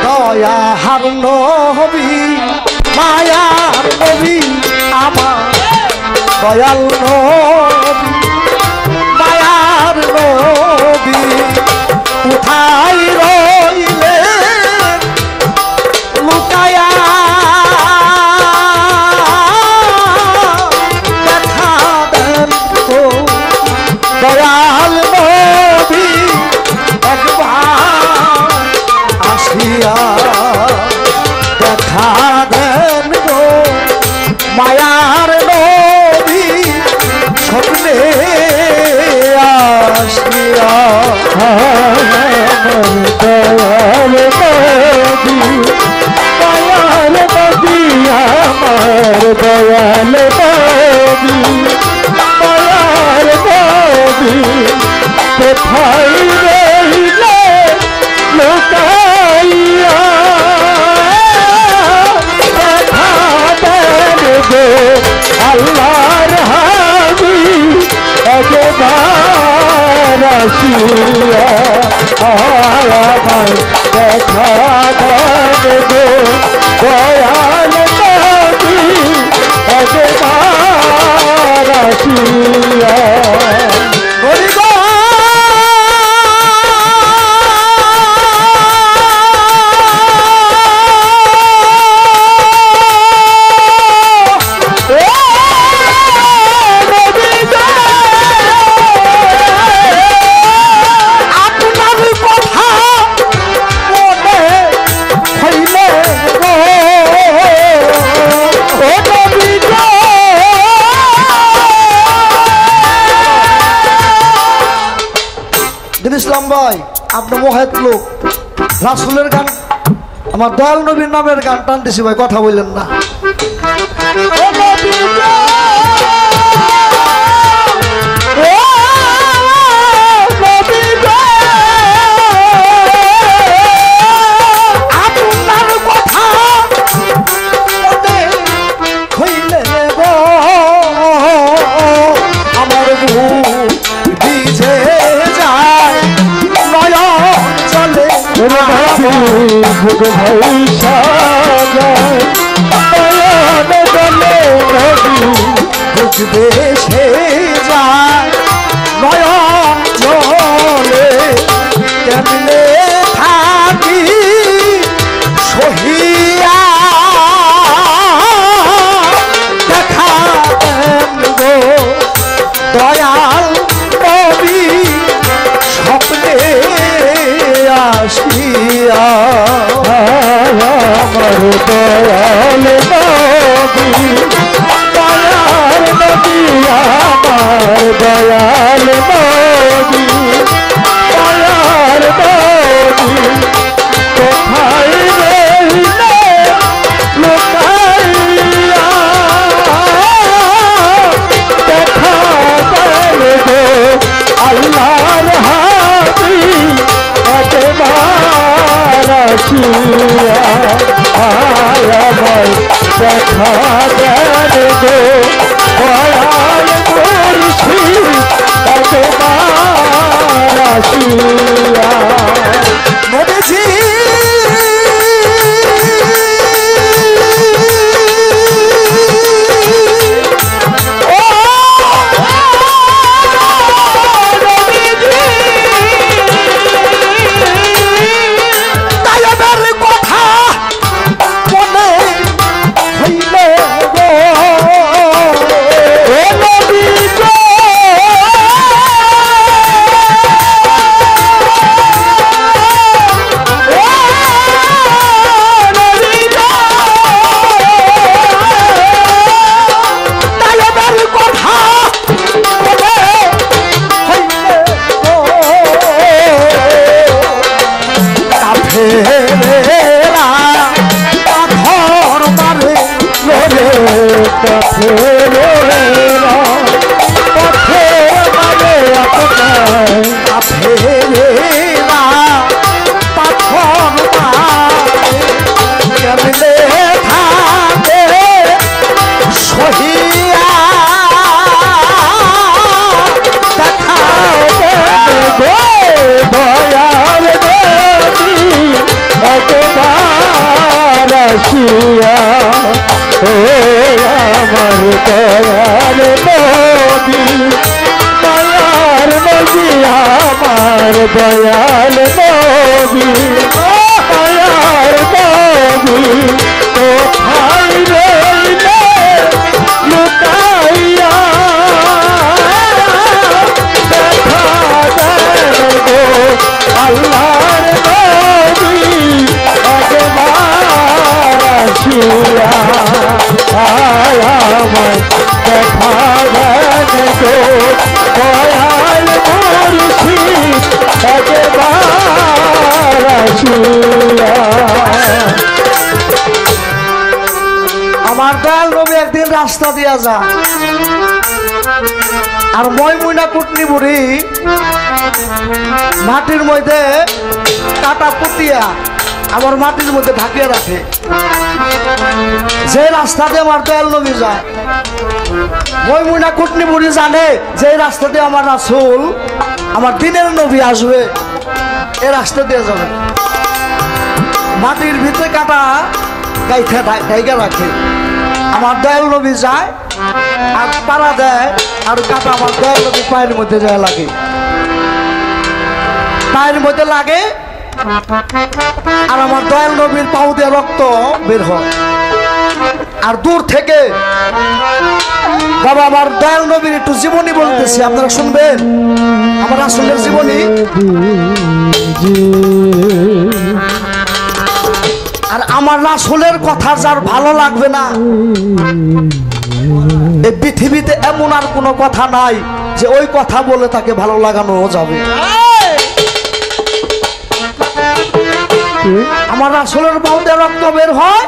দয়ার নবী মায়ার নবী আমার দয়াল নবী মায়ার নবী কোথায় রইলে লুকায়া দেখা দেন তো দয়াল নবী একবার আসিয়া দেখা দেন গো মায়ার নবী স্বপ্নে আসিয়া দয়াল নবী মায়ার নবী আমার দয়াল নবী মায়ার নবী কোথায় রইলে লুকাইয়া দেখা দেন গো আল্লাহর হাবিব একবার আসিয়া আমার দেখা দেন গো দয়াল নবী একবার আসিয়া ইসলাম ভাই আপনি মহেদ লোক রাসূলের গান আমার দয়াল নবীর নামের গান টানতেছি ভাই কথা বললেন না দেশে যায় নয়ন জলে কেমনে থাকি সহিয়া দেখা দেন গো দয়াল নবী স্বপ্নে আসিয়া আমার দয়াল নবী মায়ার নবী আমার দয়াল নবী মায়ার নবী কোথায় রইলে লুকাইয়া দেখা দেন গো আল্লাহর হাবিব একবার আসিয়া আমার দেখা দেন গো দয়াল মুর্শিদ একবার আসিয়া নবীজি আমার দয়াল নবী দয়াল নবী কোথায় রইলে লুকাইয়া দেখা দেন গো আল্লাহর নবী একবার আসিয়া আমায় দেখা দেন গো দয়াল মুর্শিদ একবার আসিয়া। আমার দয়াল নবী একদিন রাস্তা দিয়া যা আর ময়মুনা কুটনি বুড়ি মাটির মধ্যে কাটা পুতিয়া আমার মাটির মধ্যে ঢাকিয়ে রাখে। যে রাস্তা দিয়ে আমার দয়াল নবী যায় ময়মুনা কুটনি বুড়ি জানে যে রাস্তা দিয়ে আমার রাসূল আমার দিনের নবী আসবে এ রাস্তা দিয়ে যাবে। মাটির ভিতরে কাটা গাইতে ঢাইকা রাখে। আমার দয়াল নবী যায় আর পাড়া দেয় আর কাটা আমার দয়াল নবী পায়ের মধ্যে যায় লাগে, পায়ের মধ্যে লাগে আর আমার দয়াল নবীর পাও দিয়ে রক্ত বের হয়। আর দূর থেকে বাবা আমার দয়াল নবীর একটু জীবনী বলতেছি, আপনারা শুনবেন আমার রাসূলের জীবনী। আর আমার রাসূলের কথা যার ভালো লাগবে না এই পৃথিবীতে এমন আর কোনো কথা নাই যে ওই কথা বলে তাকে ভালো লাগানো যাবে। আমার রাসূলের বাহুতে রক্ত বের হয়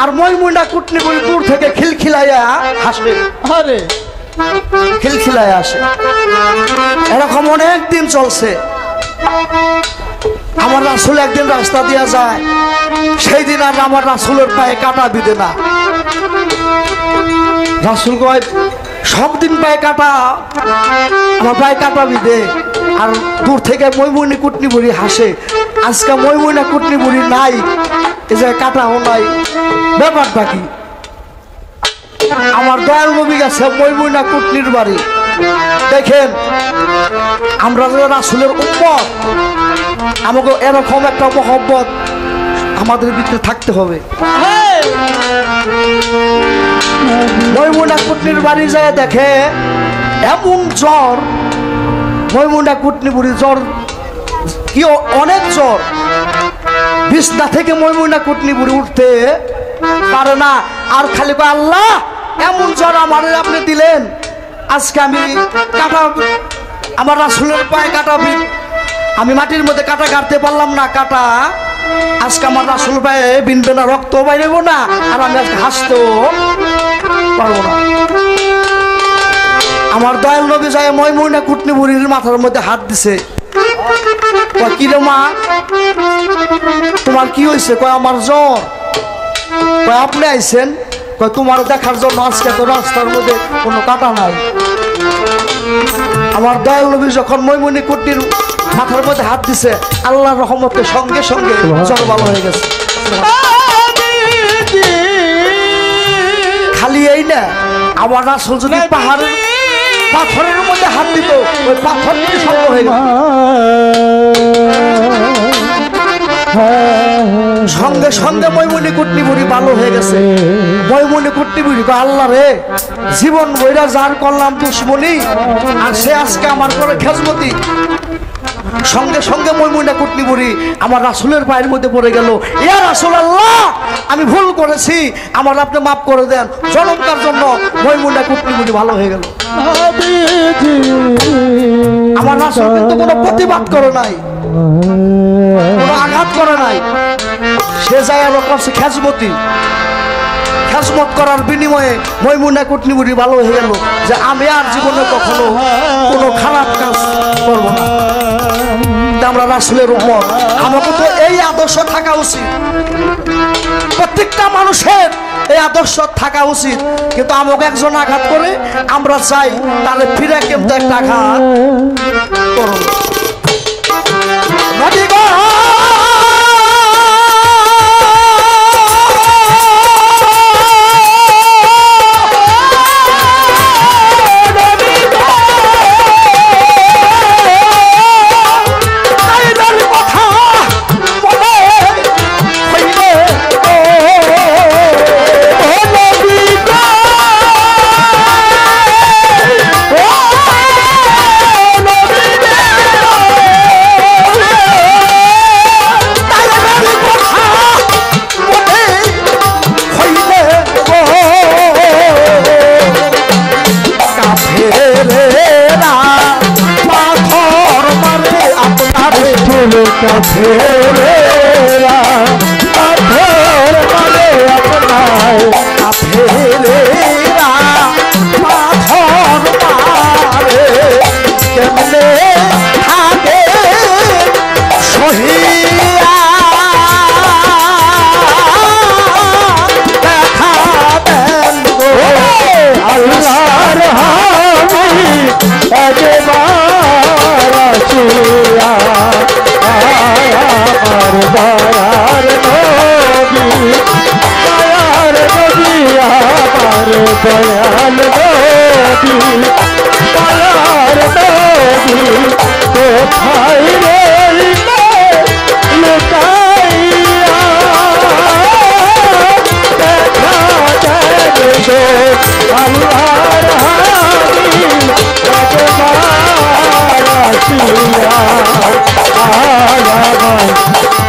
আর ময়মুনা কুটনি বলে দূর থেকে খিলখিলাইয়া হাসে, আরে খিলখিলাইয়া আসে। এরকম অনেক দিন চলছে। আমার রাসূল একদিন রাস্তা দিয়া যায়, সেই দিন আর আমার রাসূলের পায়ে কাটা বিঁধে না। রাসূল কয় সব দিন পায়ে কাটা, আমার পায়ে কাটা বিঁধে। আর দূর থেকে ময়মুনা কুটনি বুড়ি হাসে, আজকে ময়মুনা কুটনি বুড়ি নাই, এই যে কাটাও নাই, ব্যাপারটা কি? আমার দয়াল নবী গেছে ময়মুনা কুটনির বাড়ি। দেখেন আমরা যে রাসূলের উম্মত, আমাকে এরকম একটা মহব্বত আমাদের ভিতরে থাকতে হবে। ময়মুনা কুটনির বাড়ি যায় দেখে এমন জ্বর, ময়মুনা কুটনি বুড়ি জ্বর কি অনেক জ্বর, বিছনা থেকে ময়মুনা কুটনি বুড়ি উঠতে পারে না। আর খালি কয় আল্লাহ এমন জ্বর আমার আপনি দিলেন, আজকে আমি কাটা আমার রাসূলের পায়ে কাটা, আমি মাটির মধ্যে কাটা কাটতে পারলাম না, কাটা আজকে আমার রাসূল পায়ে বিনবে না, রক্ত বাইরেব না, আর আমি আজকে হাসতেও পারবো না। আমার দয়াল নবী যায় ময়মুনা কুটনি বুড়ির মাথার মধ্যে হাত দিছে। কয় কি রে মা তোমার কি হয়েছে? কয় আমার জ্বর। কয় আপনি আইছেন? কয় তোমার দেখার জন্য, আজকে তো রাস্তার মধ্যে কোনো কাটা নাই। আমার দয়াল নবী যখন ময়মুনা কুটনির মাথার মধ্যে হাত দিছে, আল্লাহর রহমতে সঙ্গে সঙ্গে জ্বর ভালো হয়ে গেছে। খালি এই না, আমার রাসূল যদি পাহাড়ের পাথরের মধ্যে হাত দিত, ওই পাথরটি শক্ত হয়ে গেল। সঙ্গে সঙ্গে ময়মুনা কুটনি বুড়ি ভালো হয়ে গেছে। ময়মুনা কুটনি বুড়ি কয় আল্লাহ রে, জীবন বইরা যার করলাম দুশ্মনী, আর সে আজকে আমার করে খেজমতি। সঙ্গে সঙ্গে ময়মুনা কুটনি বুড়ি আমার রাসূলের পায়ের মধ্যে পড়ে গেল, ইয়া রাসূলুল্লাহ আমি ভুল করেছি, আমার আপনি মাফ করে দেন। জনমকার জন্য ময়মুনা কুটনি বুড়ি ভালো হয়ে গেল। আমার রাসূল কিন্তু কোনো প্রতিবাদ করে নাই, কোনো আঘাত করে নাই, সে যায় আর করছে খেজমতি। খেজমত করার বিনিময়ে ময়মুনা কুটনি বুড়ি ভালো হয়ে গেল যে আমি আর জীবনে কখনো কোনো খারাপ কাজ করব না। আমরা রাসূলের উম্মত, আমাকে তো এই আদর্শ থাকা উচিত, প্রত্যেকটা মানুষের এই আদর্শ থাকা উচিত। কিন্তু আমাকে একজন আঘাত করে আমরা চাই তাহলে ফিরে কেমন একটা আঘাত করব। দয়াল নবী দয়ার নবী কোথায় রইলে লুকাইয়া দেখা দেন গো আল্লাহর হাবিব একবার আসিয়া আলামায়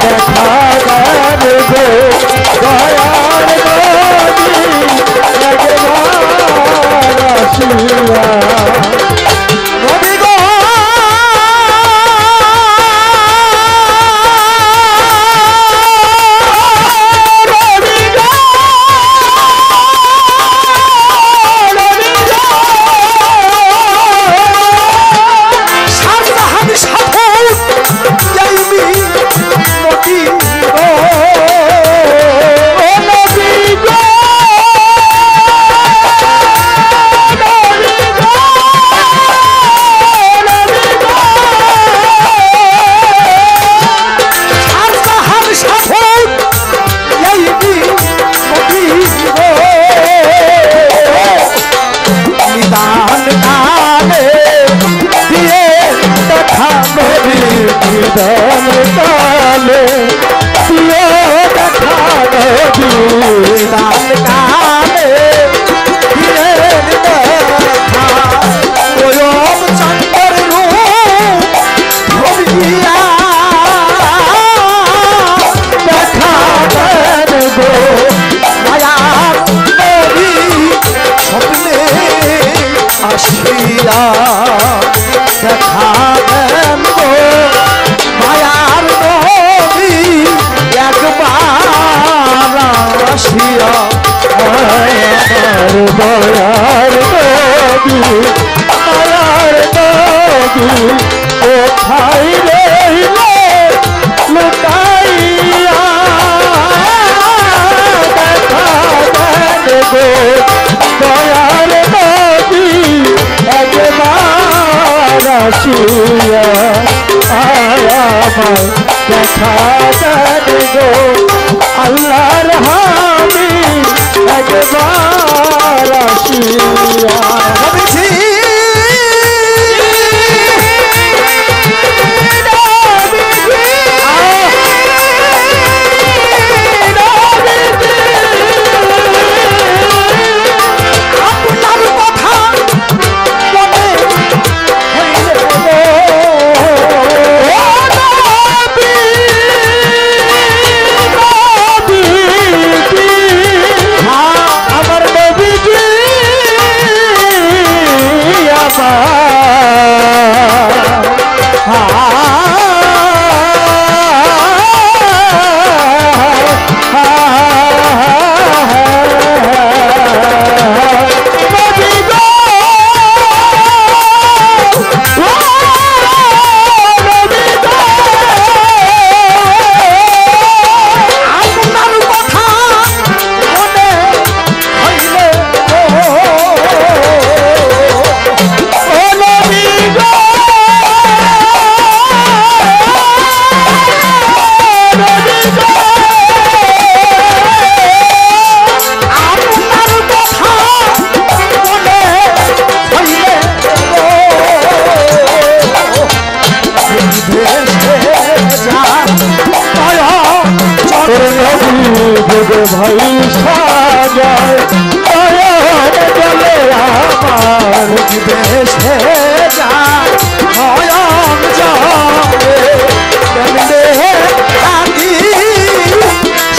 দেখা দেন গো দয়ার নবী একবার আসিয়া নবী গো দান কালে দিও দেখা নবী দান কালে দিলেন দেখা ওয়ম চন্দ্র রূপ ধরিয়া দেখা দেন গো মায়ার নবী স্বপ্নে আসিয়া দেখা দেন গো মায়ার নবী একবার আসিয়া আমার দয়ার নবী মায়ার নবী কোথায় রইলে লুকাইয়া দেখা দেন গো দয়ার নবী একবার আসিয়া আমায় দেখা দেন গো আল্লাহর হাবিব একবার আসিয়া নবীজি আপনার কথা মনে হইলে আমার নবীজি আপনার কথা মনে হইলে আপনার কথা মনে হইলে ভাই সাজায় চলে আমার দেশে যায় নয়ন জলে কেমনে থাকি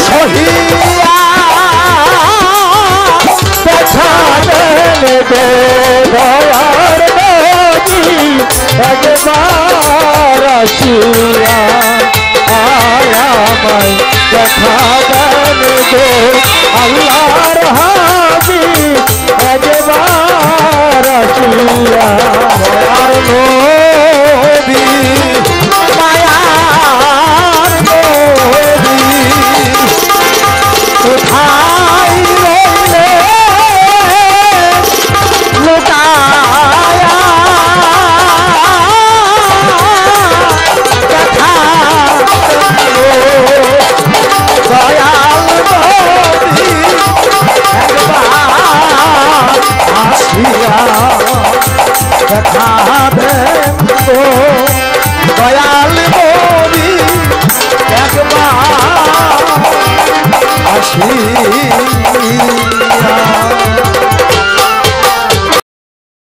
সহিয়া দেখা দেন গো দয়ার নবী একবার আসিয়া আমায় দেখা দেন গো আল্লাহর হাবিব একবার আসিয়া দয়ার নবী